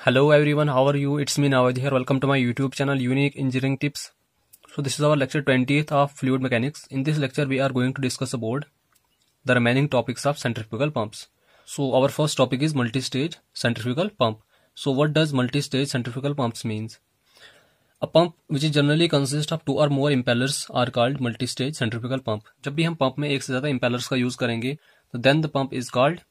Hello everyone, how are you? It's me Nawad here. Welcome to my YouTube channel Unique Engineering Tips. So this is our lecture 20th of Fluid Mechanics. In this lecture we are going to discuss about the remaining topics of centrifugal pumps. So our first topic is multi-stage centrifugal pump. So what does multi-stage centrifugal pumps means? A pump which is generally consists of two or more impellers are called multi-stage centrifugal pump. जब भी हम pump में एक से ज्यादा impellers का use करेंगे तो then the pump is called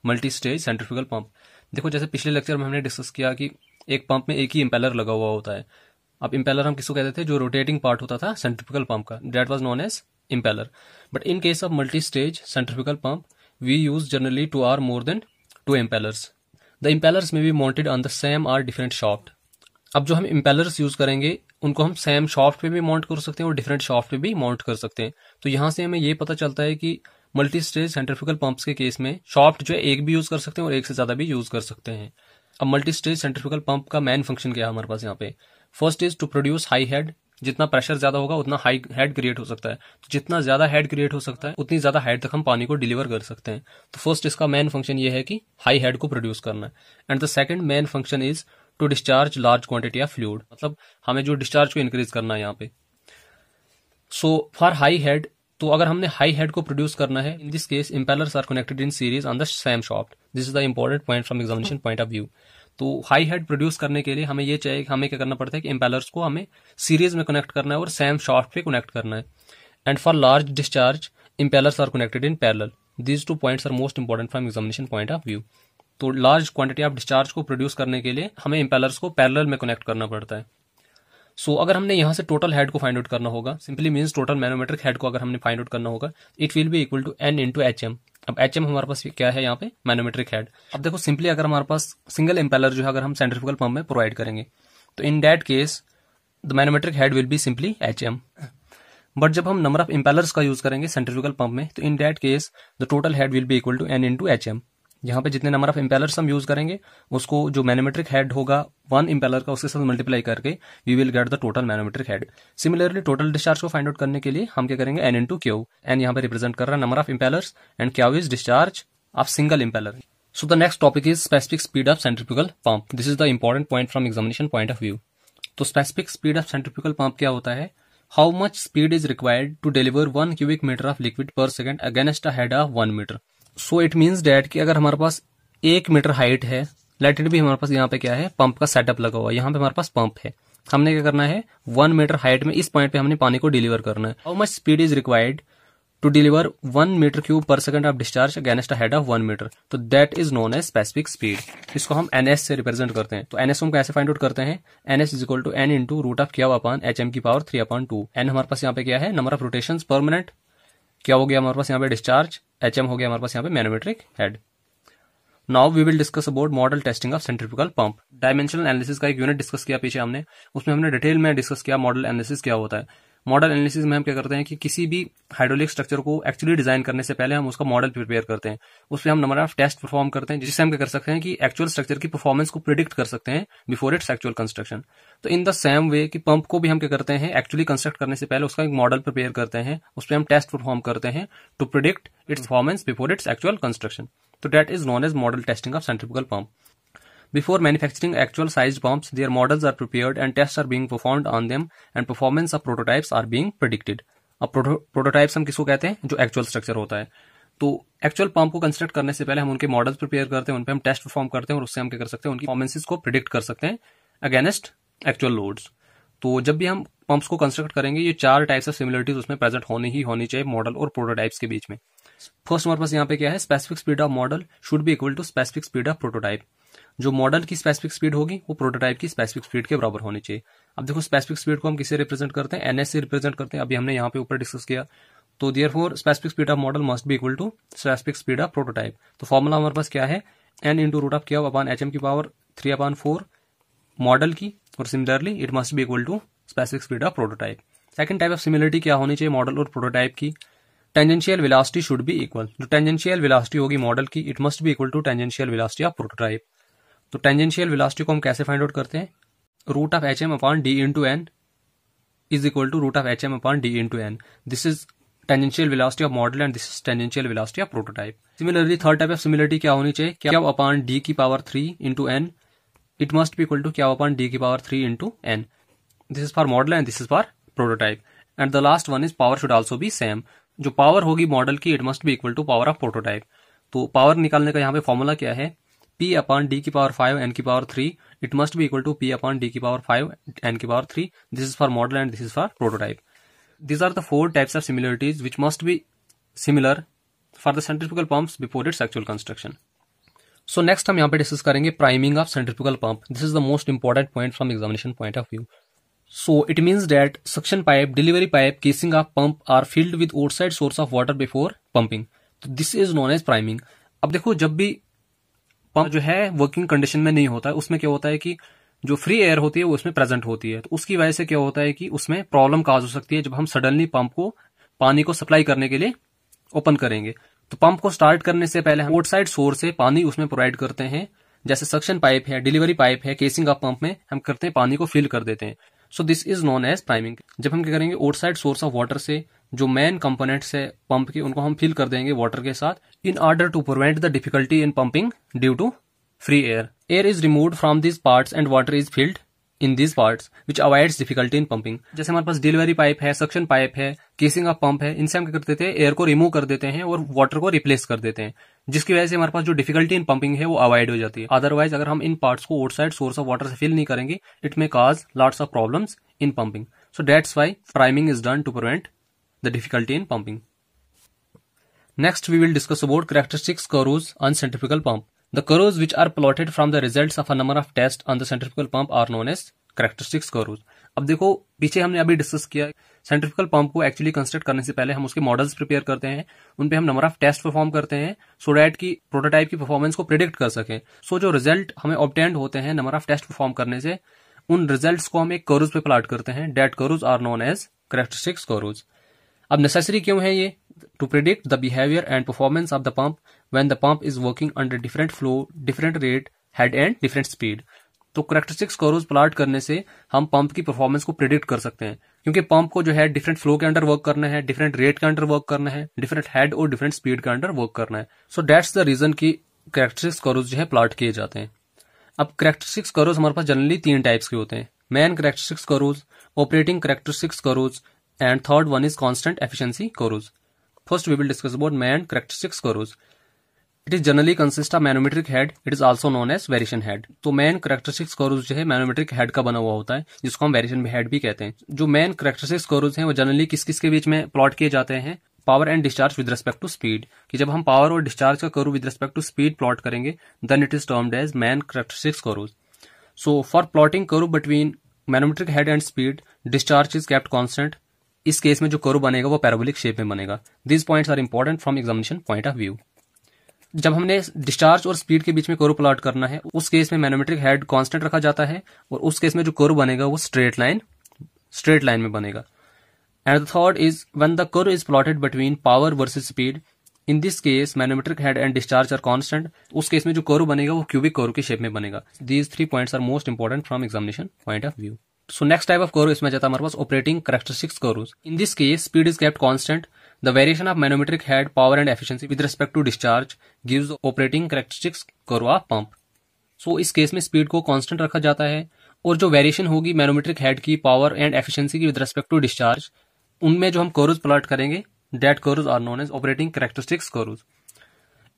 multi-stage centrifugal pump. देखो जैसे पिछले लेक्चर में हमने डिस्कस किया कि एक पंप में एक ही इंपेलर लगा हुआ होता है. अब इंपेलर हम किसको कहते थे? जो रोटेटिंग पार्ट होता था सेंट्रिफ्यूगल पंप का, that was known as impeller. But in case of multi stage centrifugal pump we use generally two or more than two impellers. The impellers may be mounted on the same or different shaft. अब जो हम impellers use करेंगे उनको हम same shaft पे भी mount कर सकते हैं और डिफरेंट शाफ्ट पे भी माउंट कर सकते हैं. तो यहां से हमें ये पता चलता है कि मल्टी स्टेज सेंट्रिफ्यूगल पंप्स के केस में शाफ्ट जो है एक भी यूज कर सकते हैं और एक से ज्यादा भी यूज कर सकते हैं. अब मल्टी स्टेज सेंट्रिफ्यूगल पंप का मेन फंक्शन क्या है हमारे पास यहाँ पे? First is to produce high head. जितना प्रेशर ज्यादा होगा उतना हाई हेड क्रिएट हो सकता है. तो जितना ज्यादा हेड क्रिएट हो सकता है उतनी ज्यादा हेड तक हम पानी को डिलीवर कर सकते हैं. तो फर्स्ट इसका मेन फंक्शन ये है कि हाई हेड को प्रोड्यूस करना है. And the second main function is to discharge large quantity of fluid. मतलब हमें जो डिस्चार्ज को इंक्रीज करना है यहाँ पे. सो फॉर हाई हेड, तो अगर हमने हाई हेड को प्रोड्यूस करना है, in this case impellers are connected in series on the same shaft. This is the important point from examination point of view. तो हाई हेड प्रोड्यूस करने के लिए हमें ये चाहिए, हमें क्या करना पड़ता है कि इंपेलर्स को हमें सीरीज में कनेक्ट करना है और सेम शाफ्ट पे कनेक्ट करना है. And for large discharge impellers are connected in parallel. These two points are most important from examination point of view. तो लार्ज क्वांटिटी ऑफ डिस्चार्ज को प्रोड्यूस करने के लिए हमें इंपेलर्स को पैरेलल में कनेक्ट करना पड़ता है. सो अगर हमने यहां से टोटल हेड को फाइंड आउट करना होगा, simply means total manometric head को अगर हमने फाइंड आउट करना होगा, it will be equal to N into H M. अब एच एम हमारे पास क्या है यहाँ पे? Manometric head. अब देखो सिंपली अगर हमारे पास सिंगल इंपेलर जो है अगर हम सेंट्रिफ्यूगल पंप में प्रोवाइड करेंगे तो in that case the manometric head will be simply H M. But जब हम नंबर ऑफ इंपेलर्स का यूज करेंगे सेंट्रिफ्यूगल पंप में तो in that case the total head will be equal to N into H M. यहाँ पे जितने number of impellers हम यूज करेंगे उसको जो मैनोमेट्रिक हेड होगा वन इंपेलर का उसके साथ मल्टीप्लाई करके we will get the total manometric head. Similarly total discharge को फाइंड आउट करने के लिए हम क्या करेंगे? N into Q. एन यहाँ पे रिप्रेजेंट कर रहा है number of impellers and Q is discharge of single impeller. So the next topic is specific speed of centrifugal pump. This is the important point from examination point of view. तो specific speed of centrifugal pump क्या होता है? How much speed is required to deliver 1 cubic metre of liquid per second against a head of 1 metre. So it means that कि अगर हमारे पास 1 metre height है, let it भी हमारे पास यहाँ पे क्या है? पंप का सेटअप लगा हुआ है. यहाँ पे हमारे पास पंप है. हमने क्या करना है? 1 मीटर हाइट में इस पॉइंट पे हमने पानी को डिलीवर करना है. How much speed is required to deliver 1 metre cube per second of discharge against a head of 1 metre. तो that is known as specific speed. इसको हम एनएस से रिप्रेजेंट करते हैं. तो एनएस हम कैसे फाइंड आउट करते हैं? NS is equal to N into root of Q upon H M की पावर 3/2. एन हमारे पास यहाँ पे क्या है? Number of rotations per minute. क्या हो गया हमारे पास यहाँ पे? डिस्चार्ज. एच एम हो गया हमारे पास यहाँ पे manometric head. Now we will discuss about model testing of centrifugal pump. Dimensional analysis का एक यूनिट डिस्कस किया पीछे हमने, उसमें हमने डिटेल में डिस्कस किया मॉडल एनालिसिस क्या होता है. मॉडल एनालिसिस में हम क्या करते हैं कि किसी भी हाइड्रोलिक स्ट्रक्चर को एक्चुअली डिजाइन करने से पहले हम उसका मॉडल प्रिपेयर करते हैं. उसमें हम नंबर ऑफ टेस्ट परफॉर्म करते हैं जिससे हम क्या कर सकते हैं कि एक्चुअल स्ट्रक्चर की परफॉर्मेंस को प्रिडिक्ट कर सकते हैं बिफोर इट्स एक्चुअल कंस्ट्रक्शन. तो इन द सेम वे कि पंप को भी हम क्या करते हैं? एक्चुअली कंस्ट्रक्ट करने से पहले उसका एक मॉडल प्रिपेयर करते हैं, उस पर हम टेस्ट परफॉर्म करते हैं to predict its performance before its actual construction. So that is known as model testing of centrifugal pump. Before manufacturing actual sized pumps, their models are prepared and tests are being performed on them and performance of prototypes are being predicted. अब prototypes हम किसको कहते हैं? जो actual structure होता है. तो actual pump को कंस्ट्रक्ट करने से पहले हम उनके मॉडल्स प्रिपेयर करते हैं, उन पे हम टेस्ट परफॉर्म करते हैं और उससे हम क्या कर सकते हैं? उनकी परफॉर्मेंसेस को प्रिडिक्ट कर सकते हैं अगेंस्ट एक्चुअल लोड्स. तो जब भी हम पंप्स को कंस्ट्रक्ट करेंगे ये 4 टाइप्स ऑफ सिमिलरिटीज उसमें प्रेजेंट होनी चाहिए मॉडल और प्रोटोटाइप्स के बीच में. फर्स्ट हमारे पास यहाँ पे क्या है? Specific speed of model should be equal to specific speed of prototype. जो मॉडल की स्पेसिफिक स्पीड होगी वो प्रोटोटाइप की स्पेसिफिक स्पीड के बराबर होनी चाहिए. अब देखो स्पेसिफिक स्पीड को हम किससे रिप्रेजेंट करते हैं? एनएस से रिप्रेजेंट करते हैं. अभी हमने यहाँ पे ऊपर डिस्कस किया. तो therefore specific speed of model must be equal to specific speed of prototype. तो फॉर्मूला हमारे पास क्या है? N into root of Q upon H M की पावर 3/4 मॉडल की, और similarly it must be equal to specific speed of prototype. Second type of similarity क्या होनी चाहिए मॉडल और प्रोटोटाइप की? Tangential velocity should be equal. जो tangential velocity होगी मॉडल की, it must be equal to tangential velocity of prototype. तो tangential velocity को हम कैसे फाइंड आउट करते हैं? Root of H M upon D into N is equal to root of H M upon D into N. This is tangential velocity of model and this is tangential velocity of prototype. Similarly third type of similarity क्या होनी चाहिए? Q upon D की power 3 into N it must be equal to Q upon D की power 3 into N. This is for model and this is for prototype. And the last one is power should also be same. जो power होगी model की, it must be equal to power of prototype. तो power निकालने का यहाँ पे formula क्या है, P अपॉन डी की पावर 5 n की power 3, it must be equal to P upon D की पावर 5 n की power 3. This is for model and this is for prototype. These are the 4 types of similarities which must be similar for the centrifugal pumps before its actual construction. So next हम यहाँ पे discuss करेंगे priming of centrifugal pump. This is the most important point from examination point of view. So it means that suction pipe, delivery pipe, casing of pump are filled with outside source of water before pumping. So this is known as priming. अब देखो जब भी pump जो है working condition में नहीं होता है, उसमें क्या होता है कि जो फ्री एयर होती है वो उसमें प्रेजेंट होती है. तो उसकी वजह से क्या होता है कि उसमें प्रॉब्लम काज हो सकती है जब हम सडनली पंप को पानी को सप्लाई करने के लिए ओपन करेंगे. तो पंप को स्टार्ट करने से पहले हम आउटसाइड सोर्स से पानी उसमें प्रोवाइड करते हैं. जैसे सक्शन पाइप है, डिलीवरी पाइप है, केसिंग ऑफ पंप में हम करते हैं पानी को फिल कर देते हैं. So this is known as priming. जब हम क्या करेंगे, आउटसाइड सोर्स ऑफ वाटर से जो मेन कंपोनेंट्स है पंप के उनको हम फिल कर देंगे वाटर के साथ, in order to prevent the difficulty in pumping due to free air. Air is removed from these parts and water is filled in these parts which avoids difficulty in pumping. जैसे हमारे पास delivery pipe है, suction pipe है, casing of pump है, इनसे हम क्या करते थे, एयर को रिमूव कर देते हैं और वाटर को रिप्लेस कर देते हैं, जिसकी वजह से हमारे पास जो डिफिकल्टी इन पंपिंग है वो अवॉइड हो जाती है. अदरवाइज अगर हम इन पार्ट्स को आउटसाइड सोर्स ऑफ वाटर से फिल नहीं करेंगे, it may cause lots of problems in pumping. So that's why priming is done to prevent the difficulty in pumping. Next we will discuss about characteristics curves on centrifugal pump. The curves which are plotted from the results of a number of tests on the centrifugal pump are known as characteristics curves. अब देखो पीछे हमने अभी discuss किया, centrifugal pump को actually construct करने से पहले हम उसके मॉडल्स प्रिपेयर करते हैं, उन पे हम नंबर ऑफ टेस्ट परफॉर्म करते हैं सो डैट की प्रोटोटाइप की परफॉर्मेंस को प्रिडिक्ट कर सकें. सो जो रिजल्ट हमें ऑब्टेन्ड होते हैं नंबर ऑफ टेस्ट परफॉर्म करने से, उन रिजल्ट्स को हम एक कर्व्स पे प्लॉट करते हैं. That curves are known as characteristics curves. अब नेसेसरी क्यों है ये? To predict the behavior and performance of the pump when the pump is working under different flow, different rate, head and different speed. तो characteristics curves plot करने से हम pump की performance को प्रिडिक्ट कर सकते हैं, क्योंकि पंप को जो है डिफरेंट फ्लो के अंडर वर्क करना है, डिफरेंट रेट के अंडर वर्क करना है, डिफरेंट हेड और डिफरेंट स्पीड के अंडर वर्क करना है. सो दैट्स द रीजन की कैरेक्टरिस्टिक्स कर्व्स जो है प्लॉट किए जाते हैं. अब कैरेक्टरिस्टिक्स कर्व्स हमारे पास जनरली 3 टाइप्स के होते हैं. Main characteristics curves, operating characteristics curves and third one is constant efficiency curves. First, we will discuss about main characteristics curves. It is generally consists of manometric head. It is also known as variation head. तो main characteristics curves जो है manometric head का बना हुआ होता है, जिसको हम variation head भी कहते हैं. जो main characteristics curves हैं वो generally किस किस के बीच में प्लॉट किए जाते हैं? Power and discharge with respect to speed. कि जब हम पावर और डिस्चार्ज का curve with respect to speed plot करेंगे, then it is termed as main characteristics curves. So for plotting curve between manometric head and speed, discharge is kept constant. इस case में जो curve बनेगा वो parabolic shape में बनेगा. These points are important from examination point of view. जब हमने discharge और स्पीड के बीच में कर्व प्लॉट करना है, उस केस में मैनोमेट्रिक हेड कांस्टेंट रखा जाता है और उस केस में जो कर्व बनेगा वो स्ट्रेट लाइन में बनेगा. And the third is when the curve is plotted between power versus speed. In this case manometric head and discharge are constant. उस केस में जो कर्व बनेगा वो क्यूबिक कर्व के शेप में बनेगा. These 3 points are most important from examination point of view. So next type of curve इसमें जाता है हमारे पास operating characteristics curves. In this case, speed is kept constant. The variation of manometric head, power and efficiency with respect to discharge gives the operating characteristics curve of pump. So इस case में speed को constant रखा जाता है और जो variation होगी manometric head की, पावर एंड एफिशिएंसी की विद रेस्पेक्ट टू डिस्चार्ज, उनमें जो हम कर्व्स प्लॉट करेंगे, that curves are known as operating characteristics curves.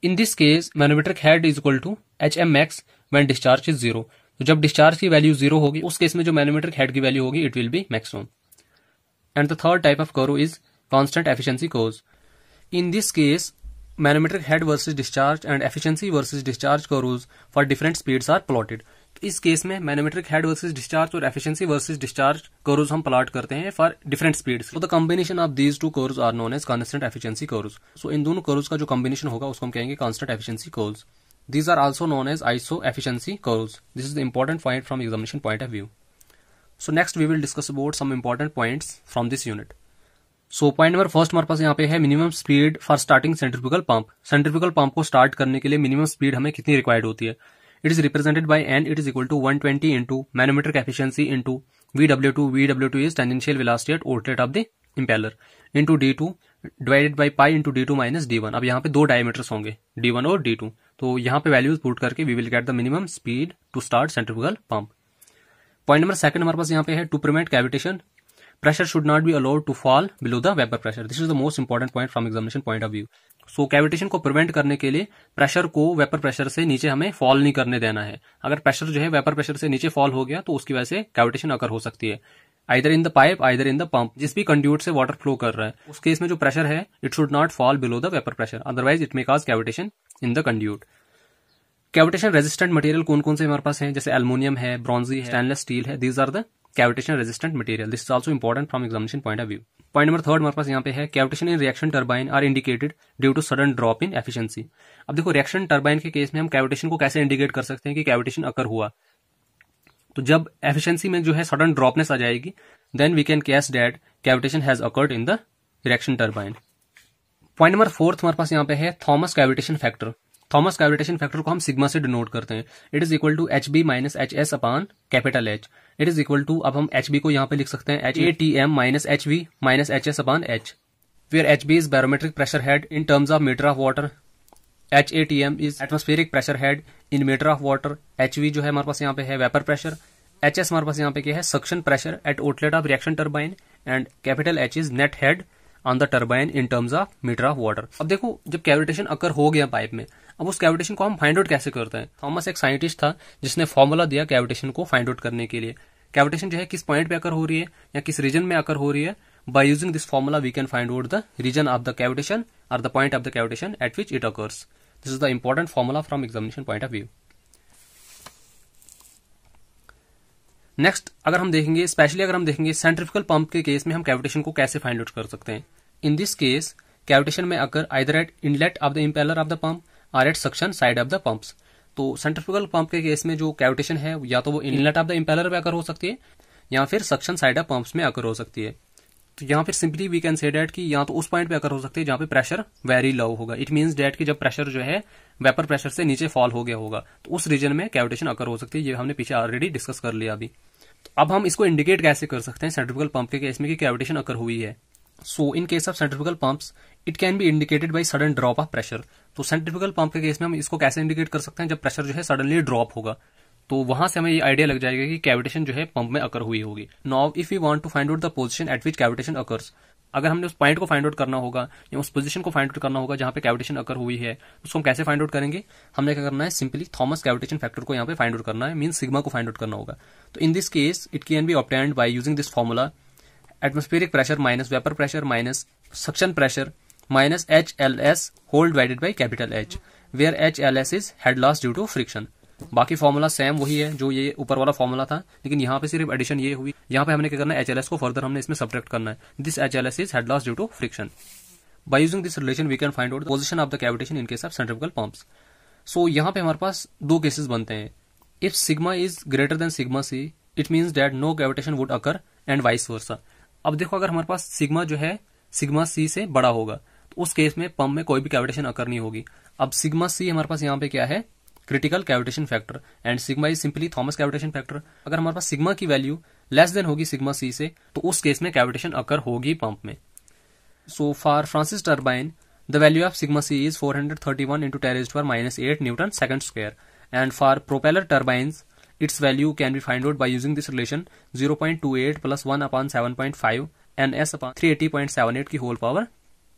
In this case manometric head is equal to HM max when discharge is 0. तो जब discharge की value 0 होगी, उस केस में जो मैनोमेट्रिक हेड की वैल्यू होगी, it will be maximum. And the third type of curve is constant efficiency curves. In this case manometric head versus discharge and efficiency versus discharge curves for different speeds are plotted. इस case में manometric head versus discharge और efficiency versus discharge curves हम plot करते हैं for different speeds. So the combination of these 2 curves are known as constant efficiency curves. So इन दोनों curves का जो कॉम्बिनेशन होगा उसको हम कहेंगे constant efficiency curves. These are also known as ISO efficiency curves. This is the important point from examination point of view. So next we will discuss about some important points from this unit. So point number first हमारे पास यहाँ पे है minimum speed for starting centrifugal pump. Centrifugal pump को start करने के लिए minimum speed हमें कितनी required होती है? It is represented by N. It is equal to 120 into manometric efficiency into VW2. VW2 is tangential velocity at outlet of the impeller into D2 divided by pi into D2 minus D1. अब यहाँ पे 2 diameters होंगे D1 और D2. तो यहाँ पे values put करके we will get the minimum speed to start centrifugal pump. Point number second हमारे पास यहाँ पे है to prevent cavitation pressure should not be allowed to fall below the vapor pressure. This is the most important point from examination point of view. So cavitation को prevent करने के लिए pressure को वेपर प्रेशर से नीचे हमें fall नहीं करने देना है। अगर प्रेशर जो है वेपर प्रेशर से नीचे फॉल हो गया तो उसकी वजह से कैविटेशन अकर हो सकती है, either in the pipe either in the pump. जिस भी कंड्यूट से वाटर फ्लो कर रहा है उस केस में जो प्रेशर है it should not fall below the vapour pressure, otherwise it may cause cavitation in the conduit. Cavitation resistant material कौन कौन से हमारे पास है, जैसे एल्युमिनियम है, ब्रॉन्जी है, स्टेनलेस स्टील है, these are the cavitation resistant material. This is also important from examination point of view. Point number third हमारे पास यहाँ पे है cavitation in reaction turbine are indicated due to sudden drop in efficiency. अब देखो reaction turbine के case में हम कैविटेशन को कैसे इंडिकेट कर सकते हैं कि कैविटेशन अकर हुआ, तो जब एफिशिएंसी में जो है सडन ड्रॉपनेस आ जाएगी then we can guess that cavitation has occurred in the reaction turbine. Point number fourth हमारे पास यहाँ पे है Thomas cavitation factor. Thomas cavitation factor को हम सिग्मा से डिनोट करते हैं। It is equal to H B minus H S upon capital H. It is equal to, अब हम एच बी को यहाँ पे लिख सकते हैं H A T M minus H V minus H S upon H, where H B is barometric pressure head in terms of metre of water, H A T M is atmospheric pressure head in metre of water, H V जो है हमारे पास यहाँ पे है vapour pressure, H S हमारे पास यहाँ पे क्या है suction pressure at outlet of reaction turbine, and capital H is net head on the turbine in terms of metre of water. अब देखो जब कैविटेशन अकर हो गया पाइप में, अब उस कैविटेशन को हम फाइंड आउट कैसे करते हैं। थॉमस एक साइंटिस्ट था जिसने फॉर्मूला दिया कैविटेशन को फाइंड आउट करने के लिए। कैविटेशन जो है किस पॉइंट पे अकर हो रही है या किस रीजन में अकर हो रही है, by using this formula we can find out the region of the cavitation और the point of the cavitation at which it occurs. This is the important formula from examination point of view. Next अगर हम देखेंगे, specially अगर हम देखेंगे centrifugal pump के case में हम कैविटेशन को कैसे फाइंड आउट कर सकते हैं। इन दिस केस कैविटेशन में occur either at inlet of the impeller of the pump or at suction side of the pumps. तो सेंट्रीफ्यूगल पंप के केस में जो कैविटेशन है या तो वो इनलेट ऑफ द इंपेलर में अकर हो सकती है या फिर सक्शन साइड ऑफ पंप्स में अकर हो सकती है। तो यहाँ फिर simply we can say that कि या तो उस पॉइंट पे अकर हो सकती है जहां पे प्रेशर वेरी लो होगा। इट मीन्स डेट कि जब प्रेशर जो है वेपर प्रेशर से नीचे फॉल हो गया होगा तो उस रीजन में कैविटेशन अकर हो सकती है। ये हमने पीछे ऑलरेडी डिस्कस कर लिया अभी। तो अब हम इसको इंडिकेट कैसे कर सकते हैं सेंट्रीफ्यूगल पंप के केस में कि कैविटेशन अकर हुई है। So in case of centrifugal pumps it can be indicated by sudden drop of pressure. तो सेंट्रीफ्यूगल पंप के केस में हम इसको कैसे इंडिकेट कर सकते हैं, जब प्रेशर जो है सडनली ड्रॉप होगा तो वहां से हमें ये आइडिया लग जाएगा कि कैविटेशन जो है पंप में अकर हुई होगी। Now if we want to find out the position at which cavitation occurs, अगर हमने उस पॉइंट को फाइंड आउट करना होगा या उस पोजीशन को फाइंड आउट करना होगा जहां पे कैविटेशन अकर हुई है, उसको हम कैसे फाइंड आउट करेंगे। हमने क्या करना है, सिंपली थॉमस कैविटेशन फैक्टर को यहाँ पे फाइंड आउट करना है, मीन सिग्मा को फाइंड आउट करना होगा। तो in this case it can be obtained by using this formula atmospheric pressure minus vapour pressure minus suction pressure minus HLS whole divided by capital H, where HLS is head loss due to friction. बाकी formula same वही है जो ये ऊपर वाला formula था, लेकिन यहाँ पे सिर्फ एडिशन ये हुई, यहाँ पे हमने क्या करना है HLS को फर्दर हमने इसमें सब्ट्रैक्ट करना है। This HLS is head loss due to friction. By using this relation we can find out the position of the cavitation in case of centrifugal pumps. So यहाँ पे हमारे पास दो केसेस बनते हैं। If sigma is greater than sigma C it means that no cavitation would occur and vice versa. अब देखो अगर हमारे पास सिग्मा जो है सिग्मा सी से बड़ा होगा तो उस केस में पंप में कोई भी कैविटेशन अकर नहीं होगी। अब सिग्मा सी हमारे पास यहाँ पे क्या है, critical cavitation factor, and sigma is simply Thomas cavitation factor. अगर हमारे पास सिग्मा की वैल्यू लेस देन होगी सिग्मा सी से तो उस केस में कैविटेशन अकर होगी पंप में। So for Francis turbine the value of sigma C is 431 into 10⁻⁸ Newton second square, and for propeller turbines its value can be found out by using this relation 0.28 plus 1/7.5 ns upon 380.78 की whole power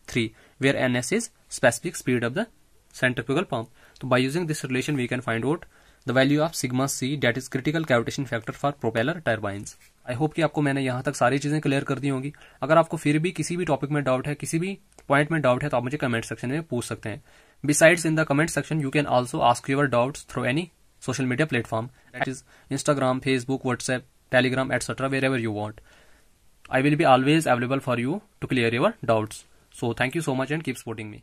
3, where ns is specific speed of the centrifugal pump. So by using this relation we can find out the value of sigma c, that is critical cavitation factor for propeller turbines. I hope कि आपको मैंने यहाँ तक सारी चीजें clear कर दी होंगी। अगर आपको फिर भी किसी भी टॉपिक में डाउट है, किसी भी पॉइंट में डाउट है तो आप मुझे कमेंट सेक्शन में पूछ सकते हैं। Besides in the comment section you can also ask your doubts through any social media platform, that is Instagram, Facebook, WhatsApp, Telegram, etc. wherever you want. I will be always available for you to clear your doubts. So thank you so much and keep supporting me.